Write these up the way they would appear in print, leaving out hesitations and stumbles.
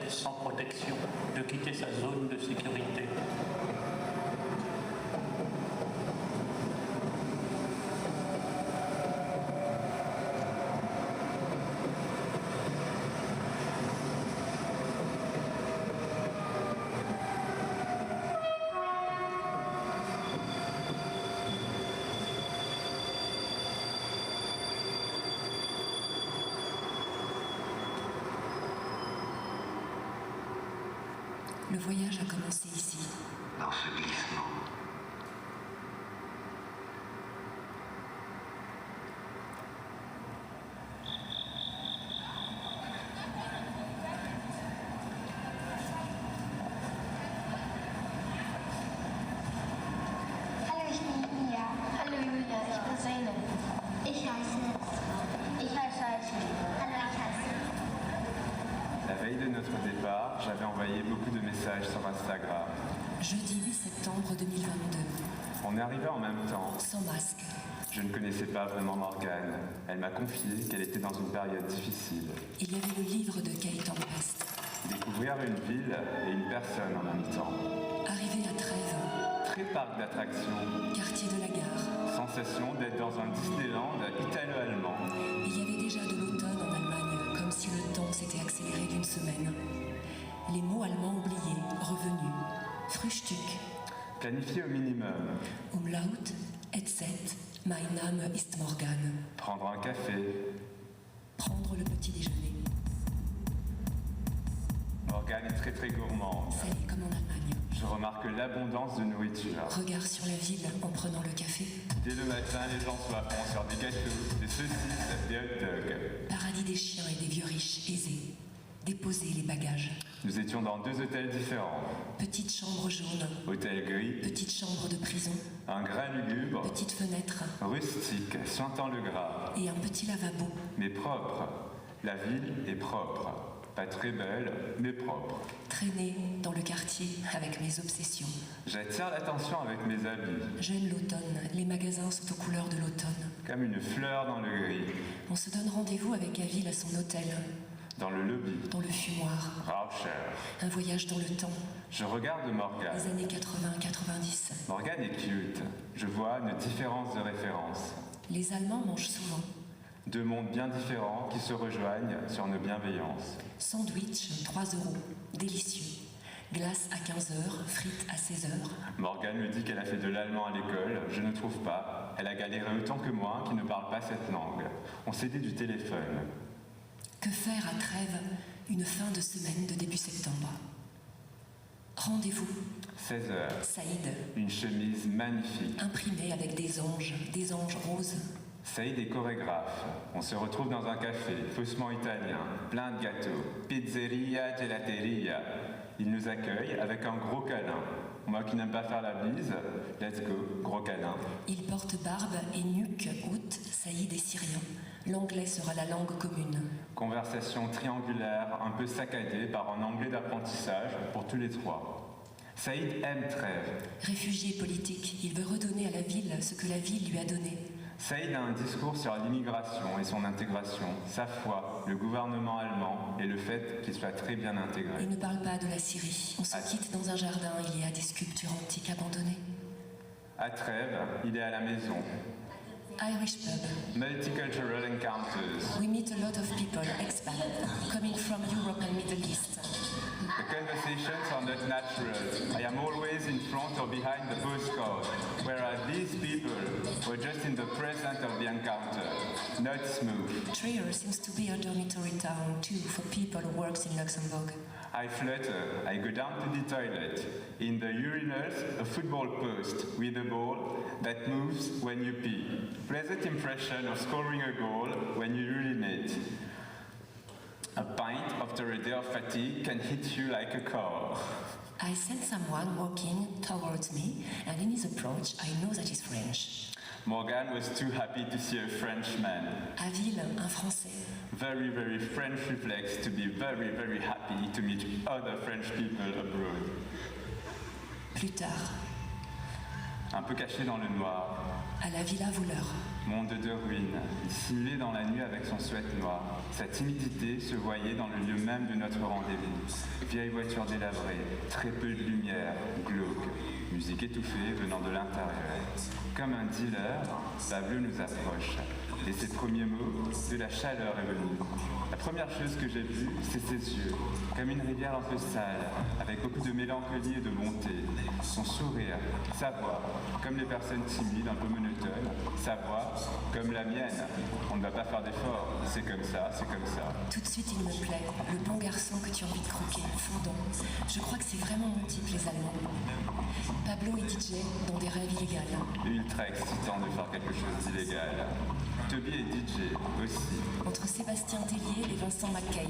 sans protection, de quitter sa zone de sécurité. Le voyage a commencé ici. Dans ce glissement. Hallo, ich bin Mia. Hallo Julia, ich bin Zeynep. Ich heiße Esra. Ich heiße Aisha. Hallo, ich heiße. La veille de notre départ, j'avais envoyé beaucoup de messages sur Instagram. Jeudi 8 septembre 2022. On est arrivé en même temps. Sans masque. Je ne connaissais pas vraiment Morgane. Elle m'a confié qu'elle était dans une période difficile. Il y avait le livre de Kay Tempest. Découvrir une ville et une personne en même temps. Arrivé à Trèves. Très parc d'attractions. Quartier de la gare. Sensation d'être dans un Disneyland italo-allemand. Il y avait déjà de l'automne en Allemagne, comme si le temps s'était accéléré d'une semaine. Les mots allemands oubliés, revenus. Frühstück. Planifié au minimum. Umlaut, etc. Mein Name ist Morgane. Prendre un café. Prendre le petit déjeuner. Morgane est très très gourmande. Ça y est, comme en Allemagne. Je remarque l'abondance de nourriture. Regard sur la ville en prenant le café. Dès le matin, les gens sont à fond sur des gâteaux, des saucisses, des hot dogs. Paradis des chiens et des vieux riches aisés. Déposer les bagages. Nous étions dans 2 hôtels différents. Petite chambre jaune. Hôtel gris, Petite chambre de prison. un grain lugubre, Petite fenêtre. rustique, sentant le gras, Et un petit lavabo. mais propre. La ville est propre. Pas très belle, mais propre. Traîner dans le quartier avec mes obsessions. J'attire l'attention avec mes habits, J'aime l'automne. Les magasins sont aux couleurs de l'automne. comme une fleur dans le gris. On se donne rendez-vous avec Avil à son hôtel. Dans le lobby, Dans le fumoir. Rauscher. Un voyage dans le temps. Je regarde Les Morgane. années 80-90. Morgane est cute. Je vois une différence de référence. Les Allemands mangent souvent. 2 mondes bien différents qui se rejoignent sur nos bienveillances. Sandwich, 3 €. Délicieux. Glace à 15h, frites à 16h. Morgane me dit qu'elle a fait de l'allemand à l'école. Je ne trouve pas. Elle a galéré autant que moi qui ne parle pas cette langue. On s'est dit du téléphone. Que faire à Trèves une fin de semaine de début septembre? Rendez-vous. 16h. Saïd, Une chemise magnifique. imprimé avec des anges roses. Saïd est chorégraphe. On se retrouve dans un café, faussement italien, plein de gâteaux. Pizzeria, gelateria. Il nous accueille avec un gros câlin. Moi qui n'aime pas faire la bise, let's go, gros câlin. Il porte barbe et nuque haute. Saïd est syrien. L'anglais sera la langue commune. Conversation triangulaire, un peu saccadée par un anglais d'apprentissage pour tous les 3. Saïd aime Trèves. Réfugié politique, il veut redonner à la ville ce que la ville lui a donné. Saïd a un discours sur l'immigration et son intégration, sa foi, le gouvernement allemand et le fait qu'il soit très bien intégré. Il ne parle pas de la Syrie. On se quitte dans un jardin, il y a des sculptures antiques abandonnées. À Trèves, il est à la maison. Irish pub. Multicultural encounters. We meet a lot of people, expats, coming from Europe and Middle East. The conversations are not natural. I am always in front or behind the postcard, whereas these people were just in the present of the encounter. Not smooth. Trier seems to be a dormitory town too for people who works in Luxembourg. I flutter, I go down to the toilet. In the urinals, a football post with a ball that moves when you pee. Pleasant impression of scoring a goal when you urinate. A pint after a day of fatigue can hit you like a car. I sense someone walking towards me, and in his approach, I know that he's French. Morgane was too happy to see a Frenchman. Avil, un Français. Very, very French reflex to be very, very happy to meet other French people abroad. Plus tard, Un peu caché dans le noir, à la Villa Vouleur. Monde de ruines, dissimulé dans la nuit avec son sweat noir. Sa timidité se voyait dans le lieu même de notre rendez-vous. Vieille voiture délabrée, très peu de lumière, glauque, musique étouffée venant de l'intérieur. Comme un dealer, Pablo nous approche. Et ses premiers mots, de la chaleur est venue. La première chose que j'ai vue, c'est ses yeux, comme une rivière un peu sale, avec beaucoup de mélancolie et de bonté. Son sourire, sa voix, comme les personnes timides, un peu monotones, sa voix, comme la mienne. On ne va pas faire d'efforts, c'est comme ça, c'est comme ça. Tout de suite, il me plaît. Le bon garçon que tu as envie de croquer, fondant. Je crois que c'est vraiment mon type, les Allemands. Pablo est DJ dans des rêves illégales. Ultra excitant de faire quelque chose d'illégal. Toby est DJ aussi. Entre Sébastien Tellier et Vincent McCain.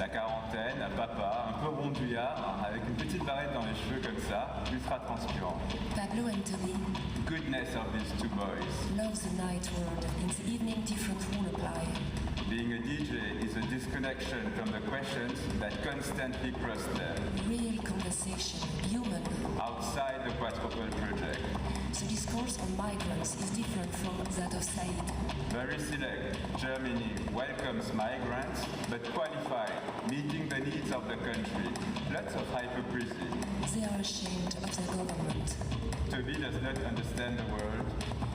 La quarantaine, papa, un peu rondouillard, avec une petite barrette dans les cheveux comme ça, ultra transpirant. Pablo and Toby Goodness of these two boys. love the night world. In the evening, different rule apply. Being a DJ is a disconnection from the questions that constantly cross them. Real conversation, human. Outside the Quadruple project. The discourse on migrants is different from that of Said. Very select. Germany welcomes migrants, but qualified, meeting the needs of the country. Lots of hypocrisy. They are ashamed of their government. Toby does not understand the world.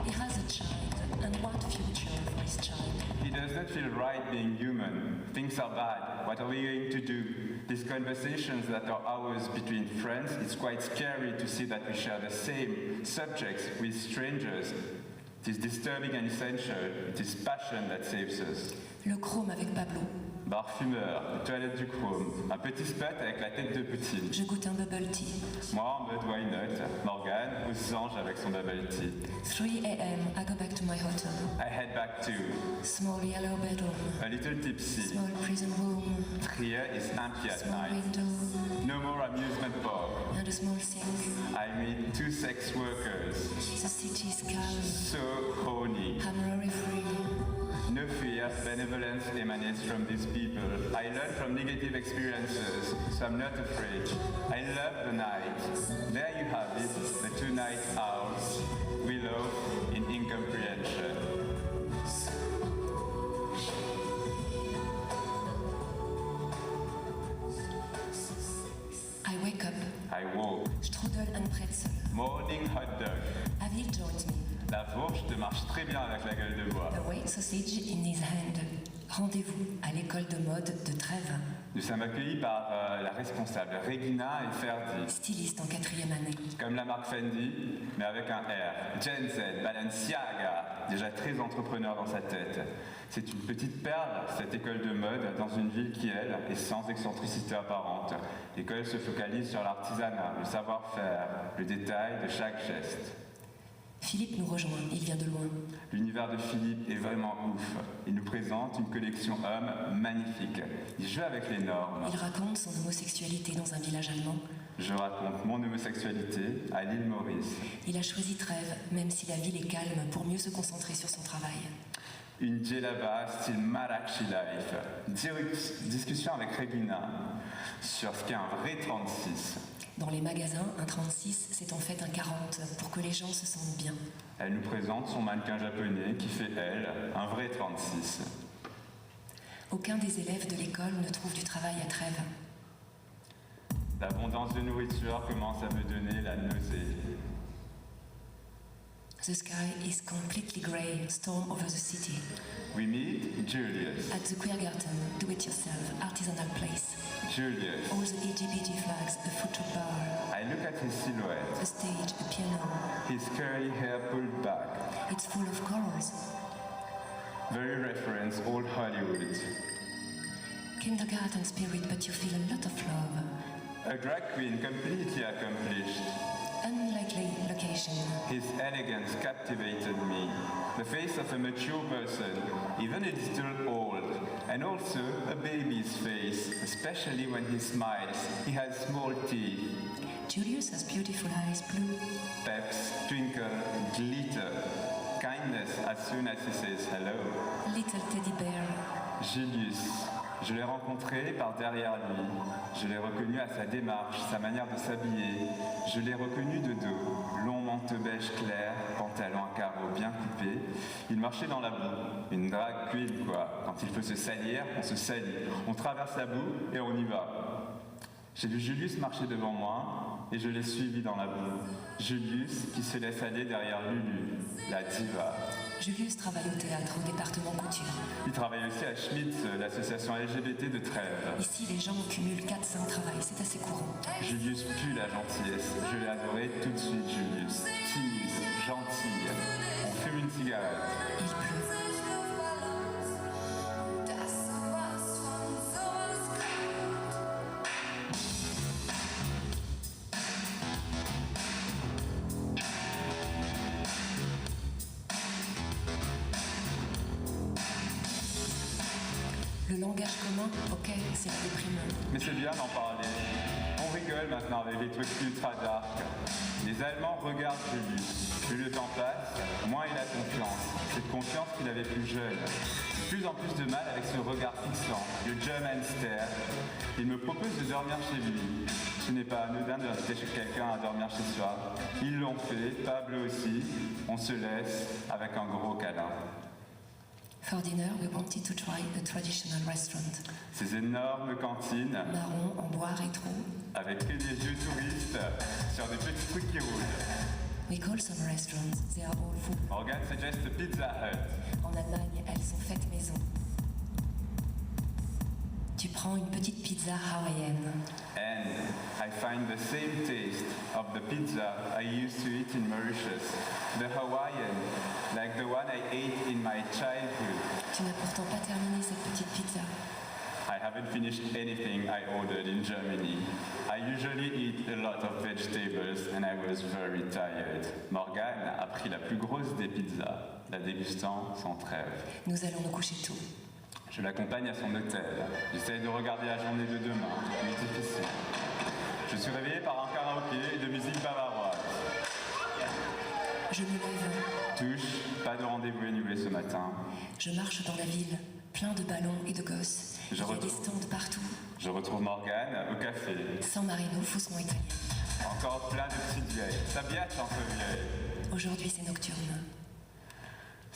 He has a child, and what future for his child? He does not feel right being human. Things are bad. What are we going to do? These conversations that are ours between friends, it's quite scary to see that we share the same subjects with strangers. It is disturbing and essential. It is passion that saves us. Le chrome avec Pablo. Bar fumeur, toilette du chrome, un petit spot avec la tête de Poutine. Je goûte un bubble tea. Moi en mode why not? Morgane aux anges avec son bubble tea. 3 a.m. I go back to my hotel. I head back to Small yellow bedroom. a little tipsy. Small prison room. Trier is empty at Small night. window. No more amusement park. And a small sink. I meet two sex workers. The city is calm. So horny. Hammery free. No fear, benevolence emanates from these people. I learn from negative experiences, so I'm not afraid. I love the night. There you have it, the two night owls. We love in incomprehension. I wake up. I woke. Strudel and pretzel. Morning hot dog. Avil joins me. La fourche te marche très bien avec la gueule de bois. A white sausage in his hand. Rendez-vous à l'école de mode de Trèves. Nous sommes accueillis par la responsable, Regina et Ferdi. Styliste en 4e année. Comme la marque Fendi, mais avec un R. Gen Z, Balenciaga, déjà très entrepreneur dans sa tête. C'est une petite perle, cette école de mode, dans une ville qui, elle, est sans excentricité apparente. L'école se focalise sur l'artisanat, le savoir-faire, le détail de chaque geste. Philippe nous rejoint, il vient de loin. L'univers de Philippe est vraiment ouf. Il nous présente une collection homme magnifique. Il joue avec les normes. Il raconte son homosexualité dans un village allemand. Je raconte mon homosexualité à l'île Maurice. Il a choisi Trèves, même si la ville est calme, pour mieux se concentrer sur son travail. Une djellaba style Malachi Life. Discussion avec Regina sur ce qu'est un vrai 36. Dans les magasins, un 36, c'est en fait un 40, pour que les gens se sentent bien. Elle nous présente son mannequin japonais qui fait, elle, un vrai 36. Aucun des élèves de l'école ne trouve du travail à Trèves. L'abondance de nourriture commence à me donner la nausée. The sky is completely grey, storm over the city. We meet Julius. At the Queergarten, do-it-yourself, artisanal place. Julius. All the LGBT flags, a photo bar, I look at his silhouette. a stage, a piano. His curly hair pulled back. It's full of colors. Very reference old Hollywood. Kindergarten spirit, but you feel a lot of love. A drag queen completely accomplished. Unlikely location. His elegance captivated me. The face of a mature person, even a little old, and also a baby's face, especially when he smiles. He has small teeth. Julius has beautiful eyes, blue. Peps, twinkle, glitter. Kindness as soon as he says hello. Little teddy bear. Julius, Je l'ai rencontré par derrière lui. Je l'ai reconnu à sa démarche, sa manière de s'habiller. Je l'ai reconnu de dos. Long manteau beige clair, pantalon à carreaux bien coupé. Il marchait dans la boue. Une drag queen, quoi. Quand il faut se salir, on se salit. On traverse la boue et on y va. J'ai vu Julius marcher devant moi et je l'ai suivi dans la boue. Julius qui se laisse aller derrière Lulu, la diva. Julius travaille au théâtre, au département couture. Il travaille aussi à Schmitz, l'association LGBT de Trèves. Ici, les gens cumulent 4-5 travails, c'est assez courant. Julius pue la gentillesse. Je l'ai adoré tout de suite, Julius. Timide, gentil. On fume une cigarette. Il pleut. Le langage commun, ok, c'est la déprime. Mais c'est bien d'en parler. On rigole maintenant avec les trucs ultra dark. Les Allemands regardent Julius. Plus le temps passe, moins il a confiance. Cette confiance qu'il avait plus jeune. De plus en plus de mal avec ce regard fixant, le German stare. Il me propose de dormir chez lui. Ce n'est pas anodin d'inviter quelqu'un à dormir chez soi. Ils l'ont fait, Pablo aussi. On se laisse avec un gros câlin. For dinner, we wanted to try a traditional restaurant. Ces énormes cantines, Marron en bois rétro. avec que des vieux touristes sur des petits trucs qui roulent. We call some restaurants, they are all full. Morgan suggest a Pizza Hut. En Allemagne, elles sont faites maison. Tu prends une petite pizza hawaïenne. And I find the same taste of the pizza I used to eat in Mauritius. The Hawaiian, like the one I ate in my childhood. Tu n'as pourtant pas terminé cette petite pizza. I haven't finished anything I ordered in Germany. I usually eat a lot of vegetables and I was very tired. Morgan a pris la plus grosse des pizzas, la dégustant sans trêve. Nous allons nous coucher tôt. Je l'accompagne à son hôtel. J'essaye de regarder la journée de demain, mais difficile. Je suis réveillé par un karaoké et de musique bavaroise. Je me lève. Touche, pas de rendez-vous annulé ce matin. Je marche dans la ville, plein de ballons et de gosses. Il y a des stands partout. Je retrouve Morgane au café. San Marino, faussement italien. Encore plein de petites vieilles. Ça biatche entre vieilles. Aujourd'hui, c'est nocturne.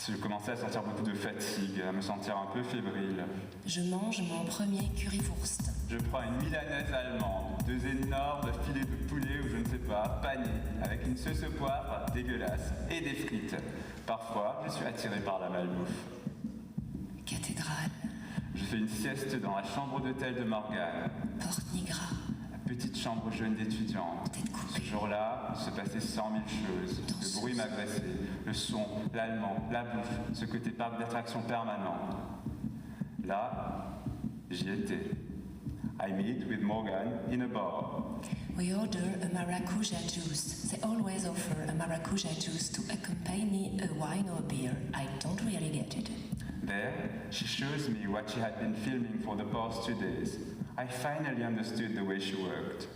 Je commençais à sentir beaucoup de fatigue, à me sentir un peu fébrile. Je mange mon premier currywurst. Je prends une milanaise allemande, 2 énormes filets de poulet ou je ne sais pas, panés, avec une sauce au poivre dégueulasse et des frites. Parfois, je suis attiré par la malbouffe. Cathédrale. Je fais une sieste dans la chambre d'hôtel de Morgane. Porte Nigra. La petite chambre jeune d'étudiante. Tête coupée. Ce jour-là, il se passait 100 000 choses. Le bruit m'agressait, le son, l'allemand, la bouffe, ce côté parc d'attraction permanent. Là, j'y étais. I meet with Morgan in a bar. We order a maracuja juice. They always offer a maracuja juice to accompany a wine or beer. I don't really get it. There, she shows me what she had been filming for the past 2 days. I finally understood the way she worked.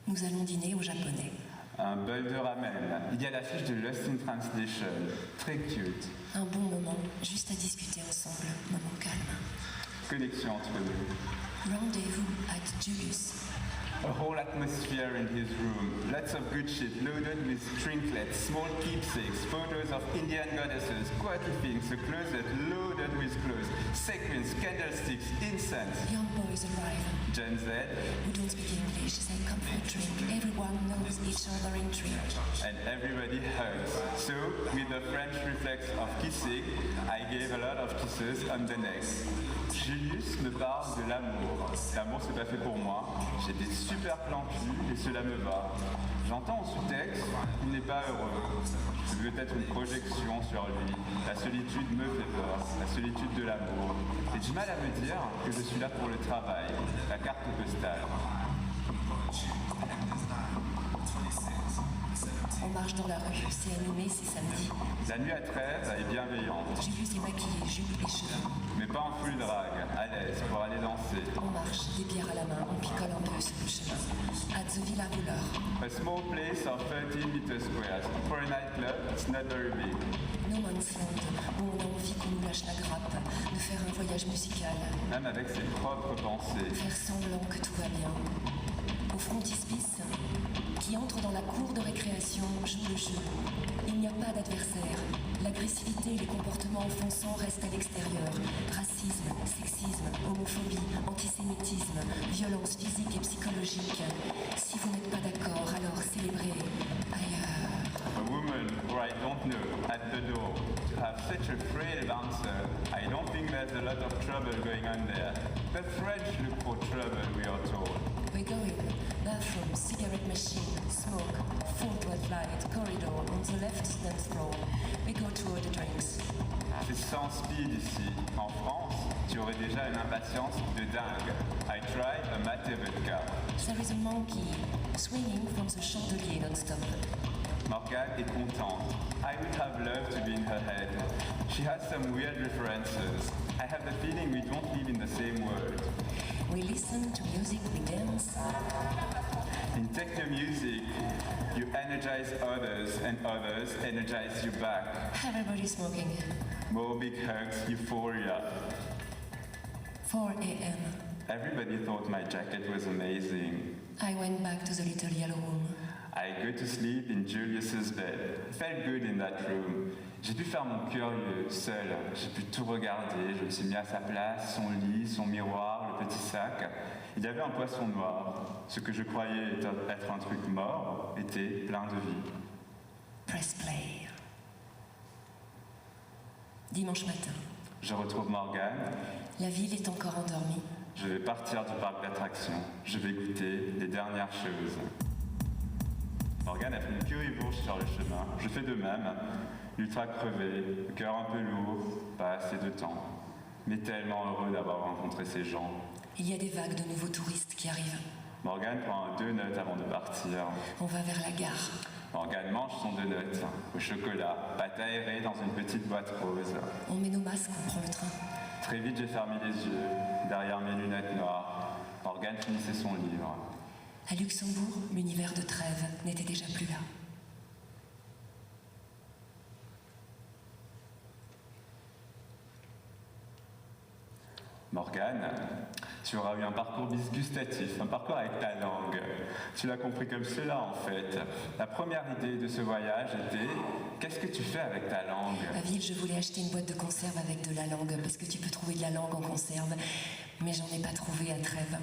Nous allons dîner au japonais. Un bol de ramen. Il y a l'affiche de Lost in Translation. Très cute. Un bon moment, juste à discuter ensemble. Moment calme. Connexion entre nous. Rendez-vous at Julius. A whole atmosphere in his room. Lots of good shit loaded with trinkets, small keepsakes, photos of Indian goddesses, quirky things, a closet loaded with clothes, sequins, candlesticks, incense. Young boys arrive. Gen Z, Who don't speak English, they come for a drink. Everyone knows each other in drink. and everybody hugs. So, with the French reflex of kissing, I gave a lot of kisses on the neck. Julius me parle de l'amour. L'amour, c'est pas fait pour moi. J'ai des super plans cul et cela me va. J'entends en sous-texte qu'il n'est pas heureux. C'est peut-être une projection sur lui. La solitude me fait peur, la solitude de l'amour. J'ai du mal à me dire que je suis là pour le travail, la carte postale. On marche dans la rue, c'est animé, c'est samedi. La nuit à Trèves est bienveillante, Julius est maquillé, jupe et cheveux. mais pas en full drag, à l'aise pour aller danser. On marche, des bières à la main, on picole un peu. peu sur le chemin. At the Villa Roller. A small place of 30 meters squares. For a nightclub, it's not very big. No Man's Land, où on a envie qu'on nous lâche la grappe, de faire un voyage musical, Même avec ses propres pensées. faire semblant que tout va bien. Au frontispice, qui entre dans la cour de récréation, joue le jeu. Il n'y a pas d'adversaire. L'agressivité et les comportements offensants restent à l'extérieur. Racisme, sexisme, homophobie, antisémitisme, violence physique et psychologique. Si vous n'êtes pas d'accord, alors célébrez ailleurs. A woman who I don't know at the door. To have such a frail bouncer, I don't think there's a lot of trouble going on there. The French look for trouble, we are told. We're going. Bathroom, cigarette machine, smoke, full white light, corridor, on the left dance floor. We go to order drinks. C'est sans speed ici. En France, tu aurais déjà une impatience de dingue. I tried a mate vodka. There is a monkey swinging from the chandelier non-stop. Morgane est contente. I would have loved to be in her head. She has some weird references. I have the feeling we don't live in the same world. We listen to music, we dance. In techno music, you energize others and others energize you back. Everybody smoking. More big hugs, euphoria. 4 a.m. Everybody thought my jacket was amazing. I went back to the little yellow room. I go to sleep in Julius's bed. Felt good in that room. J'ai pu faire mon curieux, seul. J'ai pu tout regarder. Je me suis mis à sa place, son lit, son miroir, le petit sac. Il y avait un poisson noir. Ce que je croyais être un truc mort était plein de vie. Press play. Dimanche matin. Je retrouve Morgane. La ville est encore endormie. Je vais partir du parc d'attractions. Je vais goûter les dernières choses. Morgane a fait une currywurst sur le chemin. Je fais de même. Ultra crevé, le cœur un peu lourd, pas assez de temps. Mais tellement heureux d'avoir rencontré ces gens. Il y a des vagues de nouveaux touristes qui arrivent. Morgane prend un donut avant de partir. On va vers la gare. Morgane mange son donut au chocolat, pâte aérée dans une petite boîte rose. On met nos masques, on prend le train. Très vite, j'ai fermé les yeux, derrière mes lunettes noires. Morgane finissait son livre. À Luxembourg, l'univers de Trèves n'était déjà plus là. Morgane, tu auras eu un parcours gustatif, un parcours avec ta langue. Tu l'as compris comme cela en fait. La première idée de ce voyage était qu'est-ce que tu fais avec ta langue? À Ville, je voulais acheter une boîte de conserve avec de la langue, parce que tu peux trouver de la langue en conserve, mais j'en ai pas trouvé à Trèves.